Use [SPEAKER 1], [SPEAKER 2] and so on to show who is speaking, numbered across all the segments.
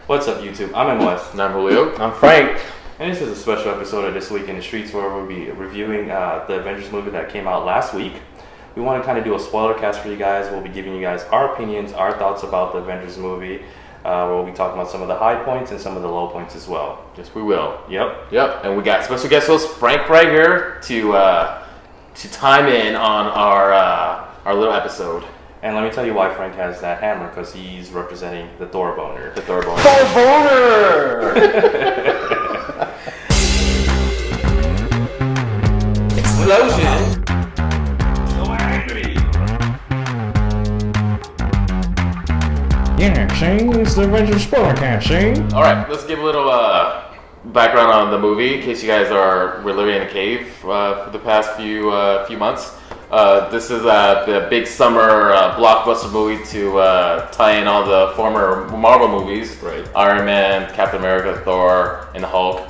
[SPEAKER 1] What's up, YouTube? I'm MOS.
[SPEAKER 2] And I'm Julio.
[SPEAKER 3] I'm Frank.
[SPEAKER 1] And this is a special episode of This Week in the Streets where we'll be reviewing the Avengers movie that came out last week. We want to kind of do a spoiler cast for you guys. We'll be giving you guys our opinions, our thoughts about the Avengers movie. We'll be talking about some of the high points and some of the low points as well.
[SPEAKER 2] Yes, we will.
[SPEAKER 1] Yep.
[SPEAKER 2] And we got special guest host Frank right here to chime in on our little episode.
[SPEAKER 1] And let me tell you why Frank has that hammer, because he's representing the Thor boner.
[SPEAKER 2] The Thor boner.
[SPEAKER 3] Thor boner!
[SPEAKER 1] Explosion! So angry!
[SPEAKER 3] Yeah, see? It's the Avengers Spoilercast, see?
[SPEAKER 2] Alright, let's give a little background on the movie in case you guys were living in a cave for the past few months. This is the big summer blockbuster movie to tie in all the former Marvel movies,
[SPEAKER 1] right?
[SPEAKER 2] Iron Man, Captain America, Thor, and the Hulk.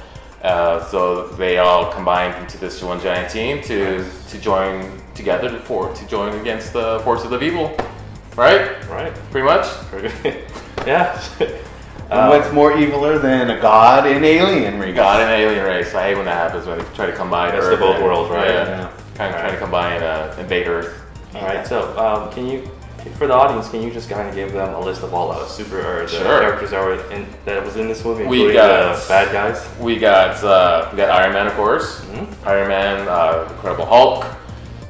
[SPEAKER 2] So they all combined into this one giant team to join together to join against the forces of evil, right?
[SPEAKER 1] Right.
[SPEAKER 2] Pretty much.
[SPEAKER 1] Yeah.
[SPEAKER 3] What's more eviler than a god in alien race?
[SPEAKER 2] God and alien race. I hate when that happens when they try to combine.
[SPEAKER 1] That's the both worlds, right?
[SPEAKER 2] Yeah. Kind of trying to combine invade Earth.
[SPEAKER 1] All right. So, can you, for the audience, can you just kind of give them a list of all the characters that was in this movie, including the bad guys?
[SPEAKER 2] We got Iron Man, of course.
[SPEAKER 1] Mm-hmm.
[SPEAKER 2] Iron Man, Incredible Hulk,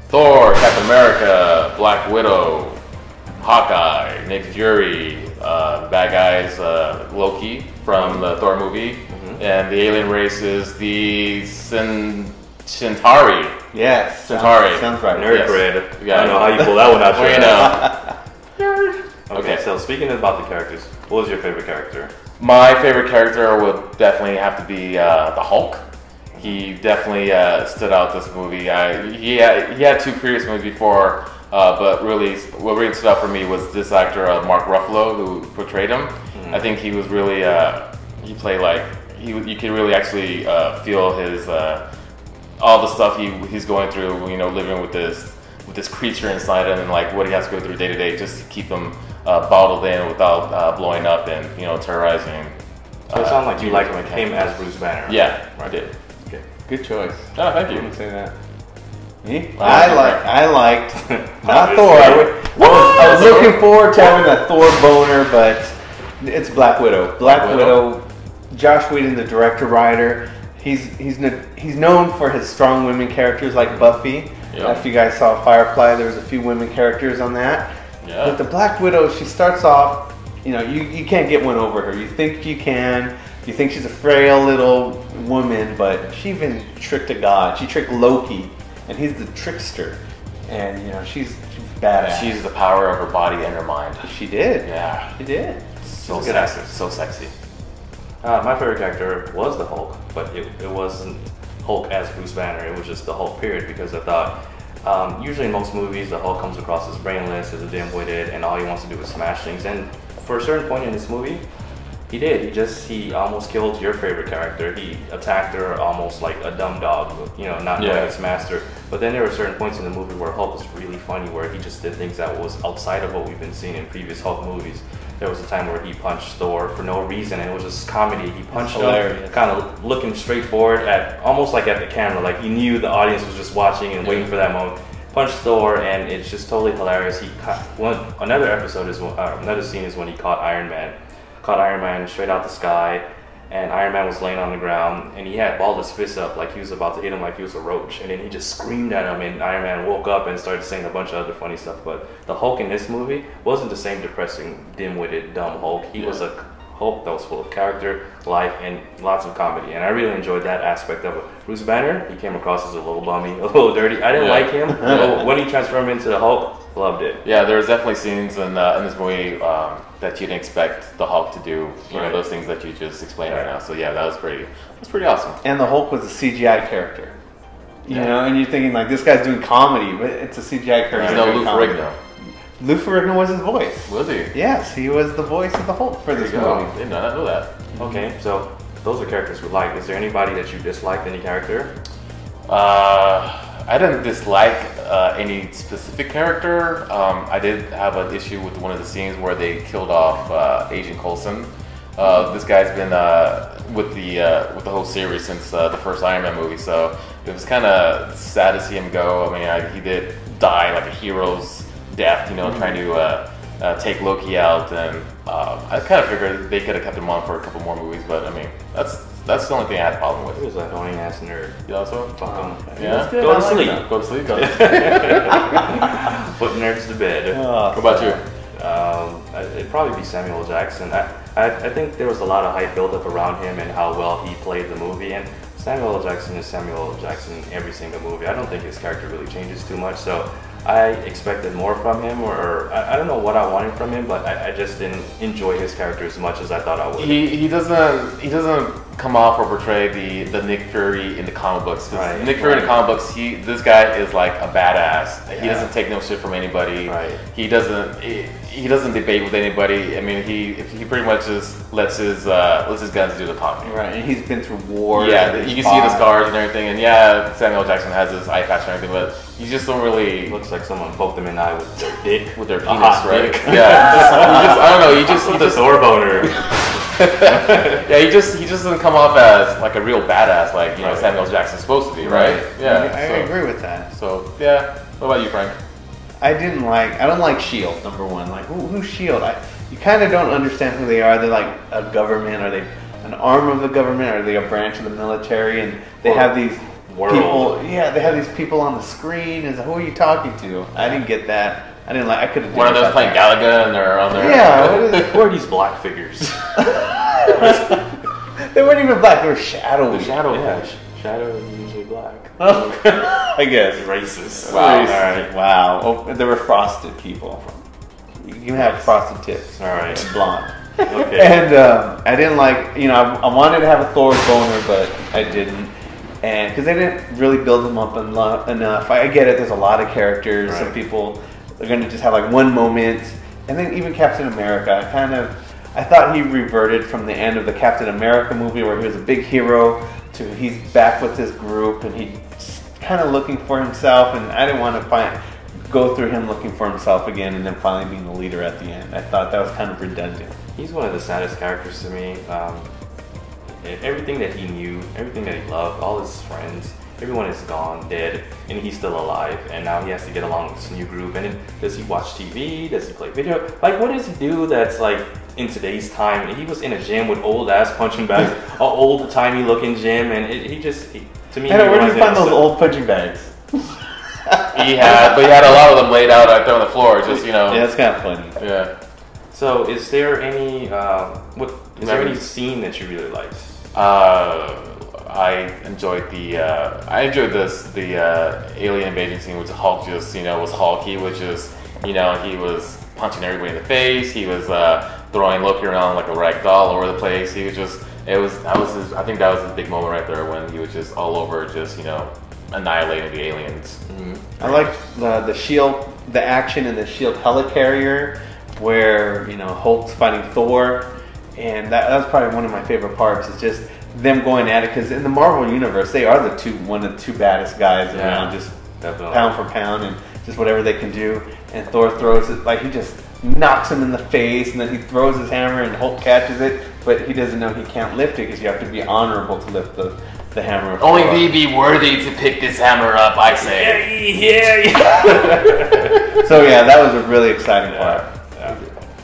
[SPEAKER 2] Thor, Captain America, Black Widow, Hawkeye, Nick Fury, bad guys, Loki from the Thor movie, and the alien race is the Centauri.
[SPEAKER 3] Yes.
[SPEAKER 2] Centauri.
[SPEAKER 3] Sounds right.
[SPEAKER 1] Nerd bread. I don't know how you pull that one out.
[SPEAKER 2] Well, you know.
[SPEAKER 1] Okay, so speaking about the characters, what was your favorite character?
[SPEAKER 2] My favorite character would definitely have to be the Hulk. He definitely stood out this movie. He had two previous movies before, but really, what really stood out for me was this actor, Mark Ruffalo, who portrayed him. Mm-hmm. I think he was really, he played like, you could really actually feel his, all the stuff he's going through, you know, living with this creature inside him, and like what he has to go through day to day just to keep him bottled in without blowing up and, you know, terrorizing.
[SPEAKER 1] So it sounds like you liked him as Bruce Banner.
[SPEAKER 2] Yeah,
[SPEAKER 1] right.
[SPEAKER 2] I did.
[SPEAKER 3] Okay. Good choice.
[SPEAKER 2] Oh, thank you.
[SPEAKER 3] I didn't say that. Me?
[SPEAKER 2] Well,
[SPEAKER 3] I liked not Thor. I was looking forward to having a Thor boner, but it's Black Widow. Black Widow. Josh Whedon, the director writer. He's known for his strong women characters like Buffy. Yep. If you guys saw Firefly, there was a few women characters on that.
[SPEAKER 2] Yeah.
[SPEAKER 3] But the Black Widow, she starts off, you know, you can't get one over her. You think you can. You think she's a frail little woman, but she even tricked a god. She tricked Loki, and he's the trickster. And, you know, she's badass.
[SPEAKER 2] She's the power of her body and her mind.
[SPEAKER 3] She did.
[SPEAKER 2] Yeah.
[SPEAKER 3] She did.
[SPEAKER 2] So sexy. So sexy.
[SPEAKER 1] My favorite character was the Hulk, but it wasn't Hulk as Bruce Banner. It was just the Hulk period, because I thought usually in most movies the Hulk comes across as brainless, as a dim-witted, and all he wants to do is smash things. And for a certain point in this movie, he did. He almost killed your favorite character. He attacked her almost like a dumb dog, you know, not knowing his master. But then there were certain points in the movie where Hulk was really funny, where he just did things that was outside of what we've been seeing in previous Hulk movies. There was a time where he punched Thor for no reason, and it was just comedy. He punched him, kind of looking straight forward almost like at the camera, like he knew the audience was just watching and waiting for that moment. Punched Thor, and it's just totally hilarious. Another scene is when he caught Iron Man straight out the sky, and Iron Man was laying on the ground, and he had balled his fist up like he was about to hit him like he was a roach, and then he just screamed at him, and Iron Man woke up and started saying a bunch of other funny stuff. But the Hulk in this movie wasn't the same depressing, dim-witted, dumb Hulk. He was a Hulk that was full of character, life, and lots of comedy, and I really enjoyed that aspect of it. Bruce Banner, he came across as a little bummy, a little dirty. I didn't like him, but when he transformed into the Hulk, loved it.
[SPEAKER 2] Yeah, there was definitely scenes in this movie that you didn't expect the Hulk to do. You know, those things that you just explained right now. So yeah, that was pretty awesome.
[SPEAKER 3] And the Hulk was a CGI character. You know, and you're thinking like, this guy's doing comedy, but it's a CGI character.
[SPEAKER 2] There's no Lou Ferrigno.
[SPEAKER 3] Lou Ferrigno was his voice.
[SPEAKER 2] Was he?
[SPEAKER 3] Yes, he was the voice of the Hulk for this movie.
[SPEAKER 2] Did not know that.
[SPEAKER 1] Okay, so those are characters we like. Is there anybody that you disliked, any character?
[SPEAKER 2] I didn't dislike any specific character. I did have an issue with one of the scenes where they killed off Agent Coulson. This guy's been with the whole series since the first Iron Man movie, so it was kind of sad to see him go. I mean, he did die like a hero's death, trying to take Loki out, and I kind of figured they could have kept him on for a couple more movies, but I mean, that's the only thing I had a problem with.
[SPEAKER 1] He was an annoying ass nerd.
[SPEAKER 2] You also?
[SPEAKER 1] Fuck him.
[SPEAKER 2] Yeah?
[SPEAKER 1] Go to sleep.
[SPEAKER 2] Go to sleep.
[SPEAKER 1] Put nerds to bed.
[SPEAKER 2] What about you?
[SPEAKER 1] It'd probably be Samuel Jackson. I think there was a lot of hype built up around him and how well he played the movie. And Samuel Jackson is Samuel Jackson in every single movie. I don't think his character really changes too much. So I expected more from him, or I don't know what I wanted from him, but I just didn't enjoy his character as much as I thought I would.
[SPEAKER 2] He doesn't come off or portray the Nick Fury in the comic books.
[SPEAKER 1] Right,
[SPEAKER 2] Nick Fury in the comic books, this guy is like a badass. He doesn't take no shit from anybody.
[SPEAKER 1] Right.
[SPEAKER 2] He doesn't debate with anybody. I mean, he pretty much just lets his guns do the talking.
[SPEAKER 3] Right, and he's been through wars.
[SPEAKER 2] Yeah, you can see the scars and everything. And yeah, Samuel Jackson has his eye patch and everything, but you just don't really.
[SPEAKER 1] Looks like someone poked him in the eye with their dick.
[SPEAKER 2] With their
[SPEAKER 1] hot
[SPEAKER 2] penis, right?
[SPEAKER 1] dick.
[SPEAKER 2] Yeah, I don't know. He just
[SPEAKER 1] Thor boner.
[SPEAKER 2] yeah, he just doesn't come off as like a real badass like
[SPEAKER 1] Right.
[SPEAKER 2] Samuel Jackson's supposed to be, right? Yeah,
[SPEAKER 3] I agree with that.
[SPEAKER 2] So yeah, what about you, Frank?
[SPEAKER 3] I don't like Shield. Number one, like who's Shield? You kind of don't understand who they are. They're like a government. Are they an arm of the government? Are they a branch of the military? And they have these people. Yeah, they have these people on the screen. And who are you talking to? I didn't get that. I didn't like. I could have.
[SPEAKER 2] One of those playing Galaga and they're on there.
[SPEAKER 3] Yeah.
[SPEAKER 1] Who are these black figures?
[SPEAKER 3] They weren't even black. They were shadowy.
[SPEAKER 1] Shadow is usually black.
[SPEAKER 3] I guess.
[SPEAKER 1] Racist.
[SPEAKER 2] Wow.
[SPEAKER 1] All right.
[SPEAKER 3] Wow. Oh, they were frosted people. You can have frosted tips.
[SPEAKER 1] All right.
[SPEAKER 3] And blonde.
[SPEAKER 1] Okay.
[SPEAKER 3] And I didn't like, I wanted to have a Thor boner, but I didn't. And because they didn't really build them up enough. I get it. There's a lot of characters.
[SPEAKER 1] Right.
[SPEAKER 3] Some people are going to just have like one moment. And then even Captain America, I thought he reverted from the end of the Captain America movie where he was a big hero to he's back with his group and he's kind of looking for himself, and I didn't want to go through him looking for himself again and then finally being the leader at the end. I thought that was kind of redundant.
[SPEAKER 1] He's one of the saddest characters to me. Everything that he knew, everything that he loved, all his friends, everyone is gone, dead, and he's still alive. And now he has to get along with this new group. And then, does he watch TV? Does he play video? Like, what does he do that's like in today's time? He was in a gym with old ass punching bags, an old timey looking gym, and to me,
[SPEAKER 3] Where did you find those old punching bags?
[SPEAKER 2] He had a lot of them laid out there on the floor. Just
[SPEAKER 3] Yeah, it's kind of funny.
[SPEAKER 2] Yeah.
[SPEAKER 1] So, is there any scene that you really liked?
[SPEAKER 2] I enjoyed the alien invasion scene, which Hulk just was Hulk. He was just he was punching everybody in the face. He was throwing Loki around like a rag doll all over the place. He was just I think that was his big moment right there when he was just all over just annihilating the aliens.
[SPEAKER 3] Mm-hmm. I liked the Shield, the action in the Shield helicarrier where Hulk's fighting Thor, and that was probably one of my favorite parts. Is just them going at it, because in the Marvel universe they are one of the two baddest guys around, just
[SPEAKER 1] definitely.
[SPEAKER 3] Pound for pound, and just whatever they can do. And Thor throws it, like he just knocks him in the face, and then he throws his hammer and Hulk catches it, but he doesn't know he can't lift it because you have to be honorable to lift the hammer.
[SPEAKER 2] Only me be worthy to pick this hammer up, I say.
[SPEAKER 1] Yeah.
[SPEAKER 3] So yeah, that was a really exciting part.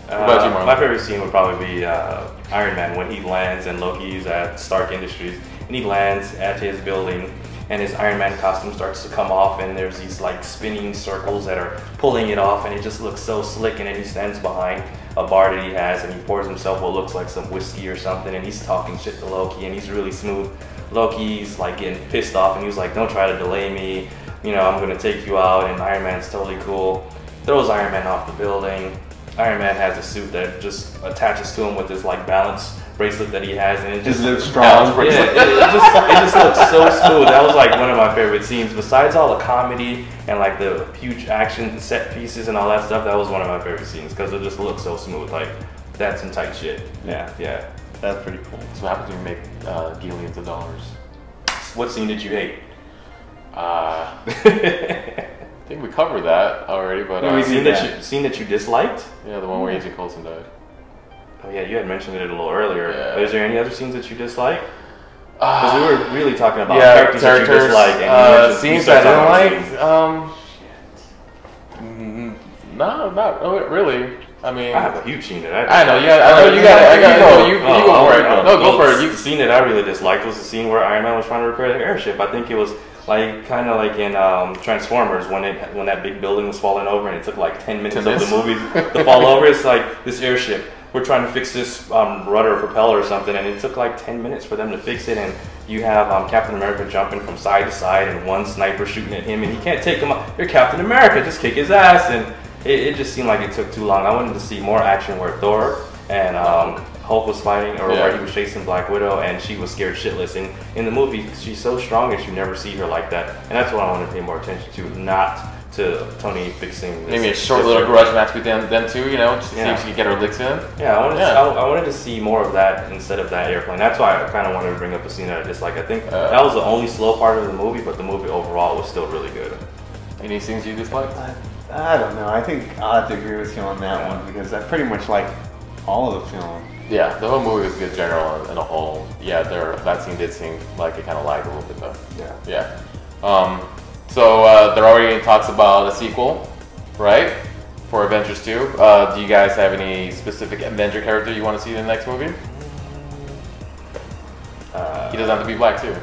[SPEAKER 2] What about you, Marlon?
[SPEAKER 1] My favorite scene would probably be Iron Man when he lands and Loki's at Stark Industries, and he lands at his building and his Iron Man costume starts to come off, and there's these like spinning circles that are pulling it off, and it just looks so slick. And then he stands behind a bar that he has and he pours himself what looks like some whiskey or something, and he's talking shit to Loki, and he's really smooth. Loki's like getting pissed off, and he was like, don't try to delay me, I'm gonna take you out. And Iron Man's totally cool, throws Iron Man off the building. Iron Man has a suit that just attaches to him with this like balance bracelet that he has, and it just
[SPEAKER 3] looks strong.
[SPEAKER 1] Yeah, it just looks so smooth. That was like one of my favorite scenes. Besides all the comedy and like the huge action set pieces and all that stuff, that was one of my favorite scenes because it just looks so smooth. Like, that's some tight shit.
[SPEAKER 3] Yeah, that's pretty cool.
[SPEAKER 2] So what happens when you make billions of dollars?
[SPEAKER 1] What scene did you hate?
[SPEAKER 2] I think we covered that already, but
[SPEAKER 1] Scene that you disliked?
[SPEAKER 2] yeah, the one where Agent Coulson died.
[SPEAKER 1] Oh yeah, you had mentioned it a little earlier.
[SPEAKER 2] Yeah.
[SPEAKER 1] But is there any other scenes that you dislike? Because we were really talking about
[SPEAKER 2] characters
[SPEAKER 1] that you dislike and
[SPEAKER 2] scenes I didn't like. No, not really. I mean,
[SPEAKER 1] I have a huge scene that
[SPEAKER 2] I know. Yeah, I know. You got it. You go for it. No, go for it.
[SPEAKER 1] The scene that I really disliked was the scene where Iron Man was trying to repair the airship. I think it was like kind of like in Transformers when that big building was falling over and it took like 10 minutes of the movie to fall over. It's like this airship. We're trying to fix this rudder or propeller or something, and it took like 10 minutes for them to fix it. And you have Captain America jumping from side to side, and one sniper shooting at him, and he can't take him out. You're Captain America, just kick his ass. And it just seemed like it took too long. I wanted to see more action where Thor and Hulk was fighting, or where he was chasing Black Widow, and she was scared shitless. And in the movie, she's so strong, and you never see her like that. And that's what I want to pay more attention to, not to Tony fixing this.
[SPEAKER 2] Maybe a short little grudge match with them too, you know, just to see if she could get her licks in.
[SPEAKER 1] Yeah, I wanted to see more of that instead of that airplane. That's why I kind of wanted to bring up a scene that I dislike. I think that was the only slow part of the movie, but the movie overall was still really good.
[SPEAKER 2] Any scenes you disliked?
[SPEAKER 3] I don't know. I think I'll have to agree with you on that one because I pretty much like all of the film.
[SPEAKER 2] Yeah, the whole movie was good general in a whole. Yeah, that scene did seem like it kind of lagged a little bit though.
[SPEAKER 1] Yeah.
[SPEAKER 2] So they're already in talks about a sequel, right? For Avengers 2. Do you guys have any specific Avenger character you want to see in the next movie? He doesn't have to be black too.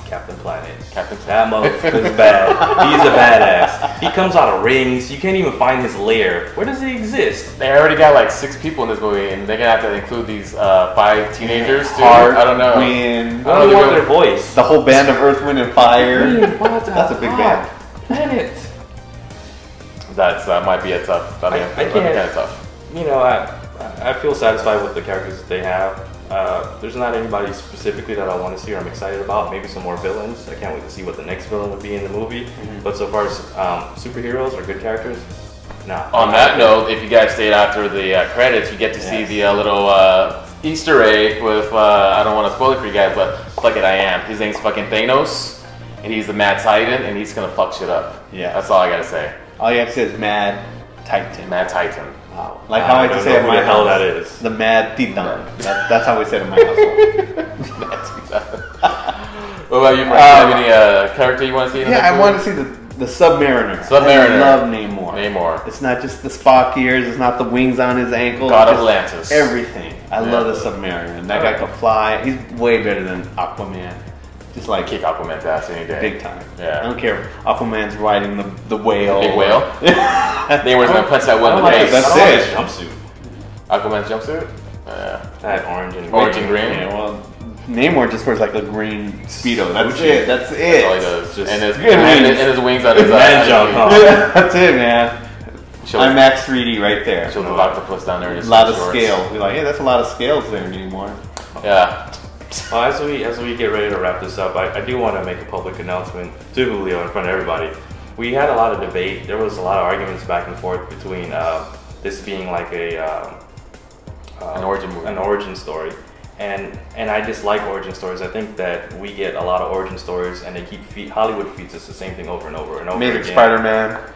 [SPEAKER 1] Captain Planet.
[SPEAKER 2] That
[SPEAKER 1] motherfucker's bad. He's a badass. He comes out of rings. You can't even find his lair. Where does he exist?
[SPEAKER 2] They already got like 6 people in this movie, and they're gonna have to include these 5 teenagers too.
[SPEAKER 3] Heart,
[SPEAKER 2] I don't know.
[SPEAKER 3] Wind.
[SPEAKER 1] I don't want their voice.
[SPEAKER 3] The whole band of Earth, Wind, and Fire. That's a big band.
[SPEAKER 1] Planet.
[SPEAKER 2] That might be a tough. I can't. Kind of tough.
[SPEAKER 1] You know, I feel satisfied with the characters that they have. There's not anybody specifically that I want to see or I'm excited about. Maybe some more villains. I can't wait to see what the next villain would be in the movie. But so far as superheroes or good characters, nah.
[SPEAKER 2] On that note, if you guys stayed after the credits, you get to see the little Easter egg with, I don't want to spoil it for you guys, but fuck it, I am. His name's fucking Thanos, and he's the Mad Titan, and he's gonna fuck shit up.
[SPEAKER 3] Yeah.
[SPEAKER 2] That's all I gotta say.
[SPEAKER 3] All you have to say is Mad Titan.
[SPEAKER 2] Mad Titan.
[SPEAKER 3] Wow. Like how I like to say it in my
[SPEAKER 1] hell
[SPEAKER 3] house.
[SPEAKER 1] that is.
[SPEAKER 3] The Mad Titan. That's how we say it in my household.
[SPEAKER 2] What about you, Frank? Do you have any character you want to see? In the
[SPEAKER 3] I want to see the Submariner.
[SPEAKER 2] Submariner.
[SPEAKER 3] I love Namor.
[SPEAKER 2] Namor.
[SPEAKER 3] It's not just the Spock ears. It's not the wings on his ankles.
[SPEAKER 2] God of Atlantis.
[SPEAKER 3] Everything. I love the Submariner. That guy can fly. He's way better than Aquaman. Just like
[SPEAKER 2] kick Aquaman's ass any day.
[SPEAKER 3] Big time.
[SPEAKER 2] Yeah.
[SPEAKER 3] I don't care if Aquaman's riding the whale.
[SPEAKER 2] Big whale? Namor's gonna punch that whale in the face.
[SPEAKER 3] That's it.
[SPEAKER 1] Jumpsuit.
[SPEAKER 2] Aquaman's jumpsuit?
[SPEAKER 1] That orange and
[SPEAKER 2] green.
[SPEAKER 3] Yeah, well, Namor just wears like a green Speedo. That's
[SPEAKER 1] Gucci.
[SPEAKER 3] it. That's it.
[SPEAKER 2] That's all he does.
[SPEAKER 1] Just
[SPEAKER 2] and his wings on his
[SPEAKER 1] man jump, huh?
[SPEAKER 3] Yeah, that's it, man.
[SPEAKER 2] Shows,
[SPEAKER 3] IMAX 3D right there.
[SPEAKER 2] Shows the octopus down there.
[SPEAKER 3] A lot of scale. We're like, hey, that's a lot of scales there anymore.
[SPEAKER 2] Yeah.
[SPEAKER 1] Well, as we get ready to wrap this up, I do want to make a public announcement to Julio in front of everybody. We had a lot of debate. There was a lot of arguments back and forth between this being like
[SPEAKER 2] an origin movie,
[SPEAKER 1] an origin story, and I dislike origin stories. I think that we get a lot of origin stories, and Hollywood feeds us the same thing over and over and over again.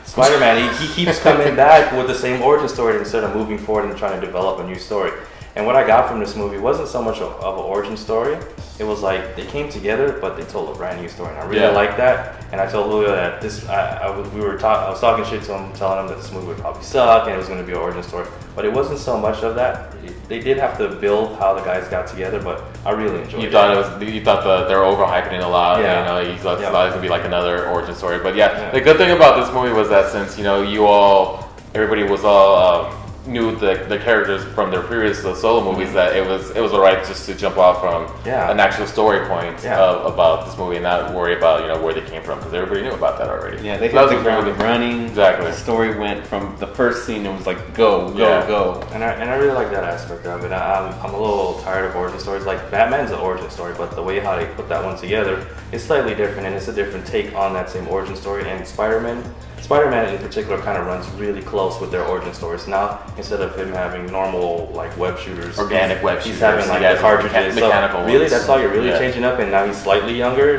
[SPEAKER 1] Spider-Man, he keeps coming back with the same origin story instead of moving forward and trying to develop a new story. And what I got from this movie wasn't so much of an origin story. It was like they came together, but they told a brand new story, and I really like that. And I told Julio that this, I was talking shit to him, telling him that this movie would probably suck, and it was going to be an origin story. But it wasn't so much of that. They did have to build how the guys got together, but I really enjoyed it.
[SPEAKER 2] You thought they were overhyping it a lot.
[SPEAKER 1] Yeah.
[SPEAKER 2] You know, you thought it was gonna be like another origin story. But the good thing about this movie was that since everybody was all knew the characters from their previous solo movies, that it was alright just to jump off from an actual story point about this movie and not worry about where they came from, because everybody knew about that already.
[SPEAKER 3] Yeah, they hit the ground running.
[SPEAKER 2] Exactly.
[SPEAKER 3] The story went from the first scene. It was like go.
[SPEAKER 1] And I really like that aspect of it. I'm a little tired of origin stories. Like Batman's an origin story, but the way how they put that one together is slightly different, and it's a different take on that same origin story. And Spider-Man in particular kind of runs really close with their origin stories. Now, instead of him having normal like web shooters,
[SPEAKER 2] organic web shooters,
[SPEAKER 1] he's having like the cartridges.
[SPEAKER 2] Mechanical
[SPEAKER 1] so really,
[SPEAKER 2] ones.
[SPEAKER 1] that's all you're really changing up. And now he's slightly younger.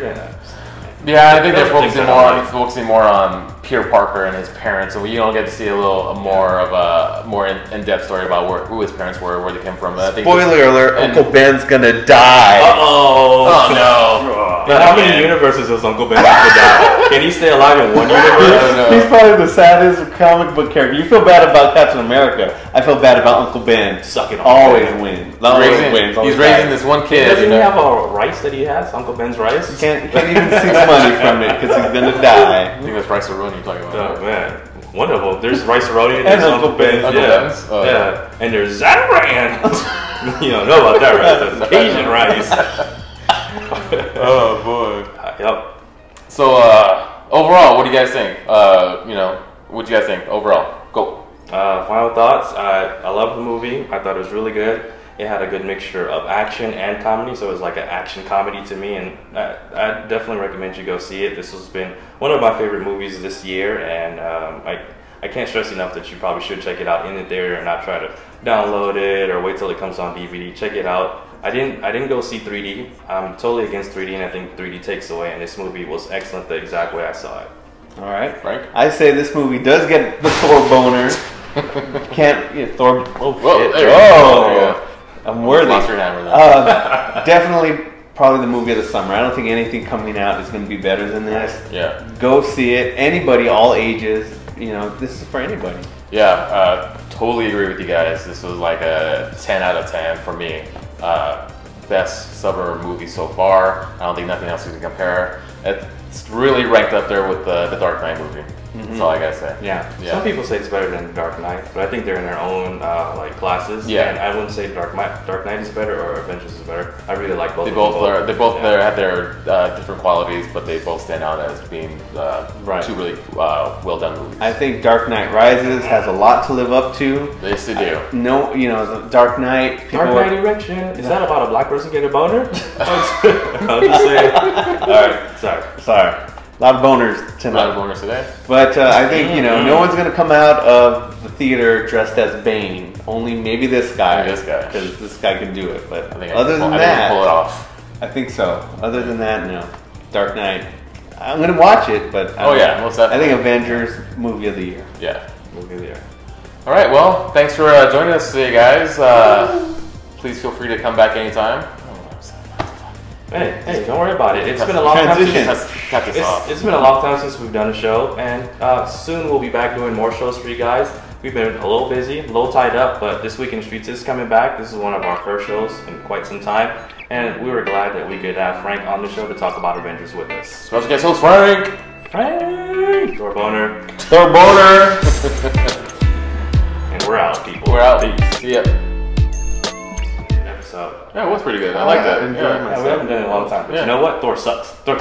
[SPEAKER 2] Yeah, I think they're
[SPEAKER 1] Those are things
[SPEAKER 2] focusing more on Peter Parker and his parents, and you don't get to see a little more of a more in-depth story about who his parents were, where they came from. I think
[SPEAKER 3] Spoiler alert: Uncle Ben's gonna die.
[SPEAKER 2] Oh no!
[SPEAKER 1] Now, how many universes does Uncle Ben have to die? Can he stay alive in one universe?
[SPEAKER 3] He's probably the saddest comic book character. You feel bad about Captain America. I feel bad about Uncle Ben.
[SPEAKER 1] Suck it.
[SPEAKER 3] Always wins.
[SPEAKER 2] He's raising this one kid.
[SPEAKER 1] Doesn't he have a rice that he has? Uncle Ben's rice?
[SPEAKER 3] You can't even see money from it because he's gonna die.
[SPEAKER 2] I think that's Rice Aroni you're talking about.
[SPEAKER 1] Oh man, one of them. There's Rice Aroni and there's Uncle Ben's.
[SPEAKER 2] Uncle Ben's? Oh,
[SPEAKER 1] yeah, and there's Zatarain. You don't know about that rice? That's Asian rice.
[SPEAKER 2] Oh boy.
[SPEAKER 1] Yep.
[SPEAKER 2] So overall, what do you guys think? What do you guys think overall? Go.
[SPEAKER 1] Final thoughts. I love the movie. I thought it was really good. It had a good mixture of action and comedy, so it was like an action comedy to me, and I definitely recommend you go see it. This has been one of my favorite movies this year, and I can't stress enough that you probably should check it out in the theater and not try to download it or wait till it comes on DVD. Check it out. I didn't go see 3D. I'm totally against 3D, and I think 3D takes away, and this movie was excellent the exact way I saw it.
[SPEAKER 3] All right,
[SPEAKER 2] Frank?
[SPEAKER 3] I say this movie does get the Thor boner. Thor.
[SPEAKER 2] Whoa,
[SPEAKER 3] Shit.
[SPEAKER 2] there you go.
[SPEAKER 3] I'm worthy.
[SPEAKER 2] Monster Hammer, then.
[SPEAKER 3] Definitely, probably the movie of the summer. I don't think anything coming out is going to be better than this.
[SPEAKER 2] Yeah.
[SPEAKER 3] Go see it. Anybody, all ages. This is for anybody.
[SPEAKER 2] Yeah, totally agree with you guys. This was like a 10 out of 10 for me. Best summer movie so far. I don't think nothing else can compare. It's really ranked up there with the Dark Knight movie. That's all I gotta say.
[SPEAKER 1] Yeah. Some people say it's better than Dark Knight, but I think they're in their own classes.
[SPEAKER 2] Yeah.
[SPEAKER 1] And I wouldn't say Dark Knight is better or Avengers is better. I really like both.
[SPEAKER 2] They both have their different qualities, but they both stand out as being two really well done movies.
[SPEAKER 3] I think Dark Knight Rises has a lot to live up to.
[SPEAKER 2] Yes, they do.
[SPEAKER 3] The Dark Knight.
[SPEAKER 1] Dark Knight Erection. Is that about a black person getting a boner? I'm just saying. All right. Sorry.
[SPEAKER 3] A lot of boners tonight.
[SPEAKER 2] A lot of boners today.
[SPEAKER 3] But I think, no one's going to come out of the theater dressed as Bane. Only maybe this guy. Because this guy can do it. But other than that,
[SPEAKER 2] pull it off.
[SPEAKER 3] I think so. Other than that, no. Dark Knight. I'm going to watch it, but
[SPEAKER 2] most definitely.
[SPEAKER 3] I think Avengers movie of the year.
[SPEAKER 2] Yeah.
[SPEAKER 1] Movie of the year.
[SPEAKER 2] All right. Well, thanks for joining us today, guys. Please feel free to come back anytime.
[SPEAKER 1] Hey, don't worry about it. It's been a long time
[SPEAKER 2] it's
[SPEAKER 1] been a long time since we've done a show, and soon we'll be back doing more shows for you guys. We've been a little busy, a little tied up, but This Week in Streets is coming back. This is one of our first shows in quite some time, and we were glad that we could have Frank on the show to talk about Avengers with us.
[SPEAKER 2] Special guest host Frank!
[SPEAKER 1] Thor Boner. And we're out, people.
[SPEAKER 2] We're out.
[SPEAKER 1] Peace.
[SPEAKER 2] See ya.
[SPEAKER 1] Episode.
[SPEAKER 2] Yeah, it was pretty good. I like that.
[SPEAKER 3] Enjoyed
[SPEAKER 1] We haven't done it in a long time, but you know what? Thor sucks. Thor